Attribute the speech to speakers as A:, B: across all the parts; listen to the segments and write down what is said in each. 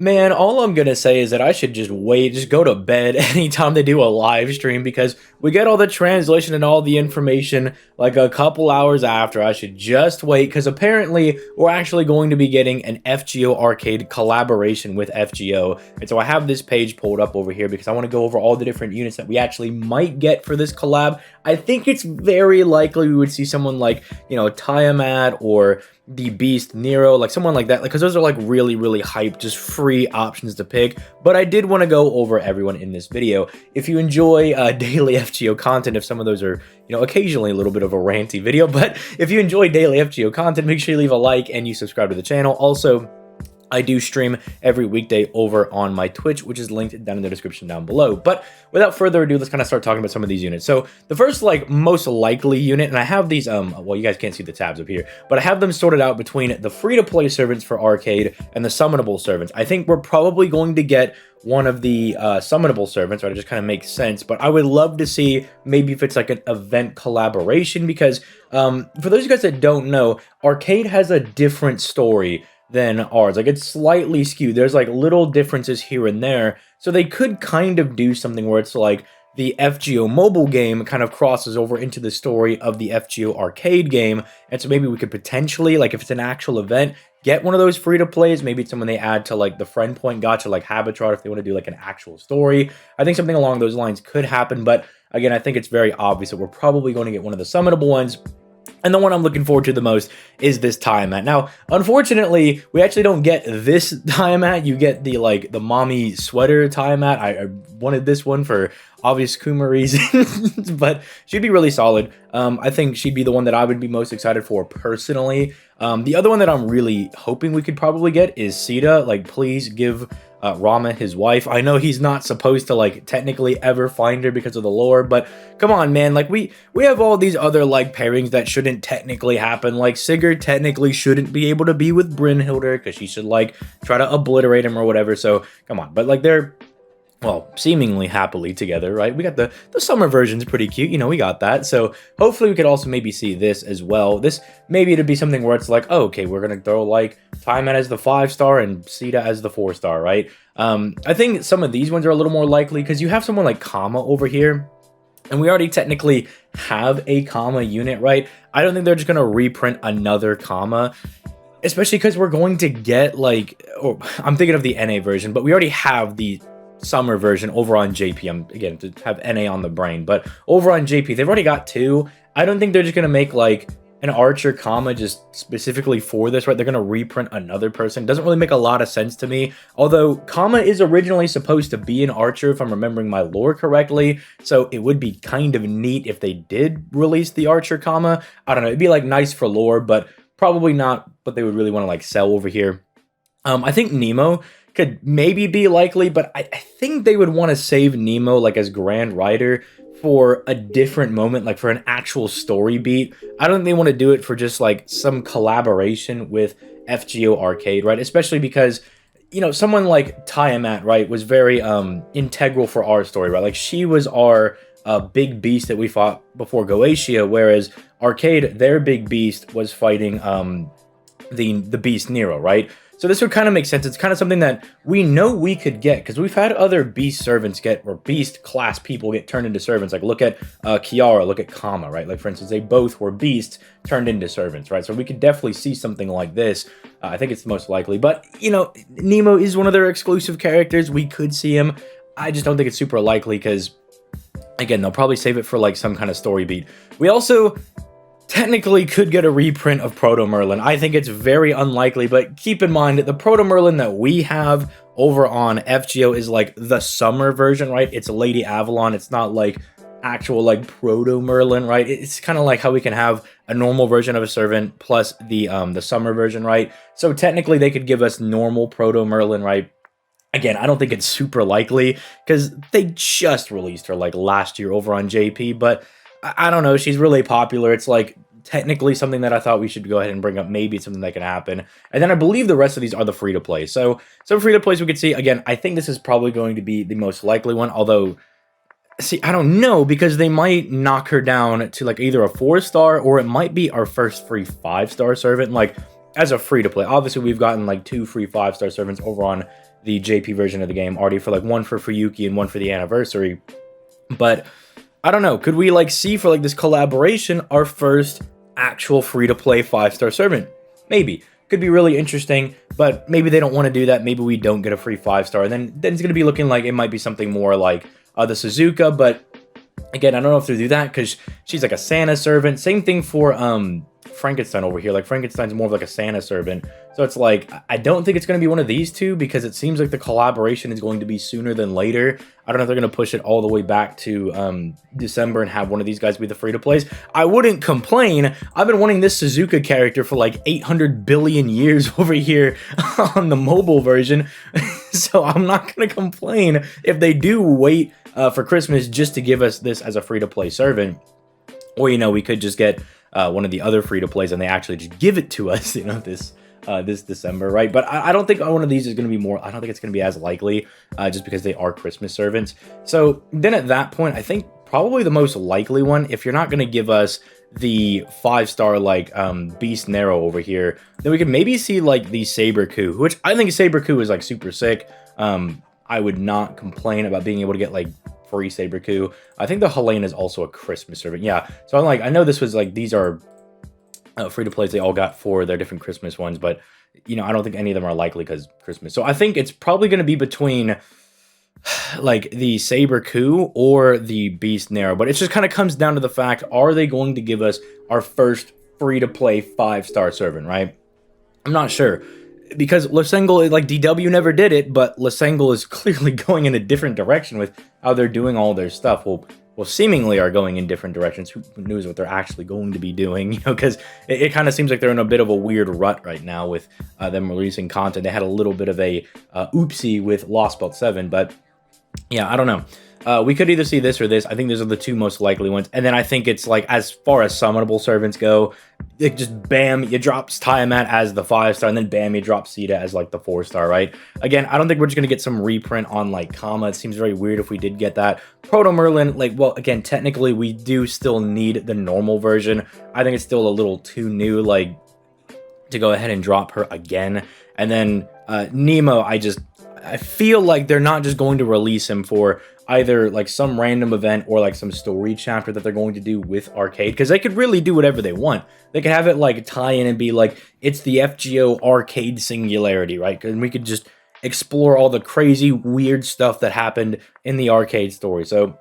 A: Man, all I'm gonna say is that I should just wait, just go to bed anytime they do a live stream because we get all the translation and all the information like a couple hours after. I should just wait because apparently we're actually going to be getting an FGO arcade collaboration with FGO. And so I have this page pulled up over here because I want to go over all the different units that we actually might get for this collab. I think it's very likely we would see someone like, Tiamat or the Beast Nero, like someone like that, like because those are like really hype, just free options to pick. But I did want to go over everyone in this video. If you enjoy daily FGO content, if some of those are occasionally a little bit of a ranty video, but if you enjoy daily FGO content, make sure you leave a like and you subscribe to the channel. Also, I do stream every weekday over on my Twitch, which is linked down in the description down below. But without further ado, let's kind of start talking about some of these units. So the first, like, most likely unit, and I have these, well, you guys can't see the tabs up here, but I have them sorted out between the free-to-play servants for arcade and the summonable servants. I think we're probably going to get one of the summonable servants, right? It just kind of makes sense, but I would love to see maybe if it's like an event collaboration, because for those of you guys that don't know, arcade has a different story than ours. Like, it's slightly skewed. There's like little differences here and there, so they could kind of do something where it's like the FGO mobile game kind of crosses over into the story of the FGO arcade game. And so maybe we could potentially, like, if it's an actual event, get one of those free to plays. Maybe it's someone they add to like the friend point gacha, like Habitat, if they want to do like an actual story. I think something along those lines could happen, but again, I think it's very obvious that we're probably going to get one of the summonable ones. And the one I'm looking forward to the most is this Tiamat. Now, unfortunately, we actually don't get this Tiamat. You get the, like, the mommy sweater Tiamat. I wanted this one for obvious Kuma reasons, but she'd be really solid. I think she'd be the one that I would be most excited for personally. The other one that I'm really hoping we could probably get is Sita. Like, please give Rama his wife. I know he's not supposed to, like, technically ever find her because of the lore, but come on, man. Like, we have all these other, like, pairings that shouldn't technically happen. Like, Sigurd technically shouldn't be able to be with Brynhildr because she should, like, try to obliterate him or whatever. So come on. But, like, they're, well, seemingly happily together, right? We got the summer version's pretty cute, we got that. So hopefully we could also maybe see this as well. This maybe it'd be something where it's like, oh, okay, we're gonna throw like Tiamat as the 5-star and Sita as the 4-star, right? I think some of these ones are a little more likely because you have someone like Kama over here, and we already technically have a Kama unit, right? I don't think they're just gonna reprint another Kama, especially because we're going to get like, or I'm thinking of the NA version, but we already have the summer version over on JP. I'm again to have NA on the brain, but over on JP they've already got 2. I don't think they're just gonna make like an Archer Kama just specifically for this, right? They're gonna reprint another person. Doesn't really make a lot of sense to me, although Kama is originally supposed to be an Archer if I'm remembering my lore correctly, so it would be kind of neat if they did release the Archer Kama. I don't know, it'd be like nice for lore, but probably not what they would really want to like sell over here. I think Nemo could maybe be likely, but I think they would want to save Nemo like as Grand Rider for a different moment, like for an actual story beat. I don't think they want to do it for just like some collaboration with FGO Arcade, right? Especially because, someone like Tiamat, right, was very integral for our story, right? Like she was our big beast that we fought before Goetia, whereas Arcade, their big beast was fighting the beast Nero, right? So this would kind of make sense. It's kind of something that we know we could get because we've had other beast servants get, or beast class people get turned into servants. Like look at Kiara, look at Kama, right? Like for instance, they both were beasts turned into servants, right? So we could definitely see something like this. I think it's the most likely, but Nemo is one of their exclusive characters. We could see him. I just don't think it's super likely because again, they'll probably save it for like some kind of story beat. We also technically could get a reprint of Proto Merlin. I think it's very unlikely, but keep in mind that the Proto Merlin that we have over on FGO is like the summer version, right? It's Lady Avalon. It's not like actual like Proto Merlin, right? It's kind of like how we can have a normal version of a servant plus the summer version, right? So technically they could give us normal Proto Merlin, right? Again, I don't think it's super likely because they just released her like last year over on JP, but I don't know, she's really popular. It's like technically something that I thought we should go ahead and bring up. Maybe it's something that can happen. And then I believe the rest of these are the free-to-play. So some free-to-plays we could see. Again, I think this is probably going to be the most likely one, although, see, I don't know, because they might knock her down to like either a 4-star or it might be our first free 5-star servant, like as a free-to-play. Obviously, we've gotten like 2 free 5-star servants over on the JP version of the game already for like one for Fuyuki and one for the anniversary. But I don't know. Could we like see for like this collaboration our first actual free-to-play 5-star servant? Maybe. Could be really interesting, but maybe they don't want to do that. Maybe we don't get a free 5-star. And then it's going to be looking like it might be something more like the Suzuka, but again, I don't know if they'll do that because she's like a Santa servant. Same thing for Frankenstein over here. Like Frankenstein's more of like a Santa servant. So it's like, I don't think it's going to be one of these two because it seems like the collaboration is going to be sooner than later. I don't know if they're going to push it all the way back to December and have one of these guys be the free-to-plays. I wouldn't complain. I've been wanting this Suzuka character for like 800 billion years over here on the mobile version. So I'm not going to complain if they do wait for Christmas just to give us this as a free-to-play servant. Or, you know, we could just get one of the other free-to-plays and they actually just give it to us, you know, this December, right? But I don't think one of these is going to be more, I don't think it's going to be as likely just because they are Christmas servants. So then at that point, I think probably the most likely one, if you're not going to give us the 5-star like Beast Nero over here, then we could maybe see like the Saber Coup, which I think Saber Coup is like super sick. I would not complain about being able to get like free Saber Coup. I think the Helene is also a Christmas servant. Yeah, so I'm like, I know this was like, these are free-to-plays they all got for their different Christmas ones, but you know, I don't think any of them are likely because Christmas. So I think it's probably going to be between like the Saber Coup or the Beast Nero, but it just kind of comes down to the fact, are they going to give us our first free-to-play 5-star servant, right? I'm not sure. Because Losengal, like DW never did it, but Losengal is clearly going in a different direction with how they're doing all their stuff. Well, seemingly are going in different directions. Who knows what they're actually going to be doing? You know, because it kind of seems like they're in a bit of a weird rut right now with them releasing content. They had a little bit of a oopsie with Lost Belt 7, but yeah, I don't know. We could either see this or this. I think those are the two most likely ones. And then I think it's like, as far as summonable servants go, it just bam, you drop Tiamat as the 5-star, and then bam, you drop Sita as like the 4-star, right? Again, I don't think we're just gonna get some reprint on like Kama. It seems very weird if we did get that. Proto Merlin, like, well, again, technically we do still need the normal version. I think it's still a little too new, like, to go ahead and drop her again. And then Nemo, I feel like they're not just going to release him for either like some random event or like some story chapter that they're going to do with Arcade, because they could really do whatever they want. They could have it like tie in and be like, it's the FGO Arcade Singularity, right? And we could just explore all the crazy weird stuff that happened in the Arcade story. So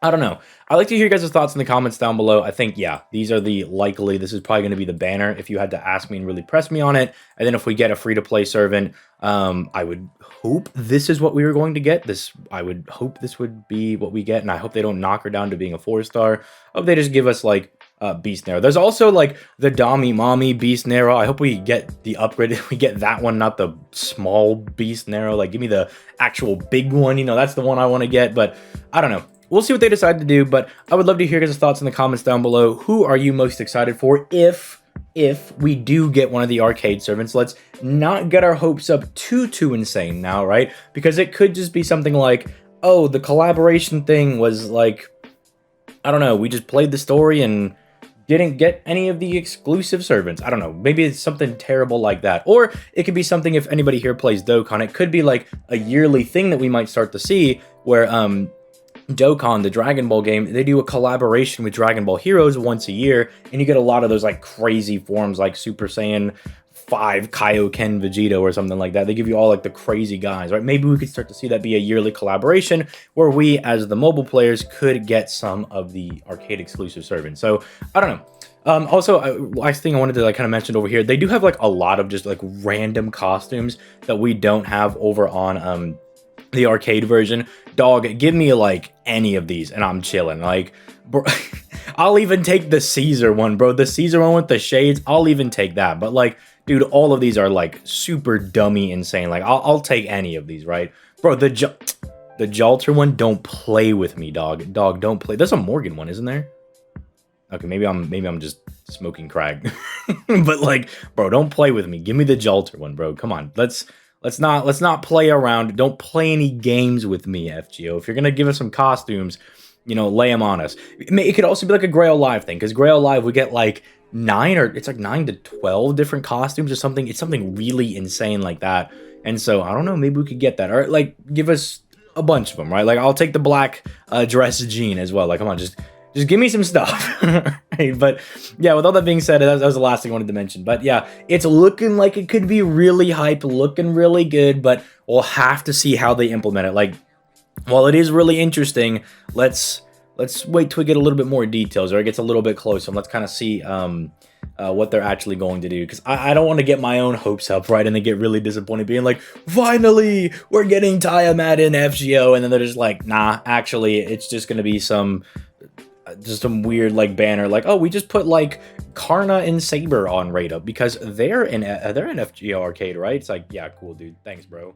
A: I don't know. I'd like to hear your guys' thoughts in the comments down below. I think, yeah, these are the likely. This is probably going to be the banner if you had to ask me and really press me on it. And then if we get a free-to-play servant, I would hope this is what we were going to get. I would hope this would be what we get, and I hope they don't knock her down to being a 4-star. I hope they just give us, like, Beast Nero. There's also, like, the Dami Mommy Beast Nero. I hope we get the upgrade. We get that one, not the small Beast Nero. Like, give me the actual big one. You know, that's the one I want to get, but I don't know. We'll see what they decide to do, but I would love to hear your guys' thoughts in the comments down below. Who are you most excited for if we do get one of the Arcade servants? Let's not get our hopes up too insane now, right? Because it could just be something like, oh, the collaboration thing was like, I don't know, we just played the story and didn't get any of the exclusive servants. I don't know, maybe it's something terrible like that. Or it could be something, if anybody here plays Dokkan, it could be like a yearly thing that we might start to see where, Dokkan, the Dragon Ball game, they do a collaboration with Dragon Ball Heroes once a year, and you get a lot of those like crazy forms like Super Saiyan 5 Kaioken Vegeta or something like that. They give you all like the crazy guys, right? Maybe we could start to see that be a yearly collaboration where we as the mobile players could get some of the arcade exclusive servants. So I don't know. Also, last thing I wanted to like kind of mention over here, they do have like a lot of just like random costumes that we don't have over on the arcade version. Dog, give me like any of these and I'm chilling. Like, bro, I'll even take the Caesar one, bro. The Caesar one with the shades, I'll even take that. But like, dude, all of these are like super dummy insane. Like, I'll take any of these, right? Bro, the Jalter one, don't play with me, dog. Dog, don't play. There's a Morgan one, isn't there? Okay, maybe I'm just smoking crack. But like, bro, don't play with me. Give me the Jalter one, bro. Come on. Let's not play around. Don't play any games with me, FGO. If you're gonna give us some costumes, you know, lay them on us. It could also be like a Grail Live thing, because Grail Live we get like 9 to 12 different costumes or something. It's something really insane like that. And so I don't know, maybe we could get that. Or like give us a bunch of them, right? Like I'll take the black dress jean as well. Like come on, just give me some stuff. Right? But yeah, with all that being said, that was the last thing I wanted to mention. But yeah, it's looking like it could be really hype, looking really good, but we'll have to see how they implement it. Like, while it is really interesting, let's wait till we get a little bit more details, or it gets a little bit closer, and let's kind of see what they're actually going to do. Because I don't want to get my own hopes up, right, and then get really disappointed, being like, finally, we're getting Tiamat in FGO, and then they're just like, nah, actually, it's just gonna be some weird like banner, like, oh, we just put like Karna and Saber on Raid Up because they're in FGO Arcade, right? It's like, yeah, cool, dude, thanks, bro.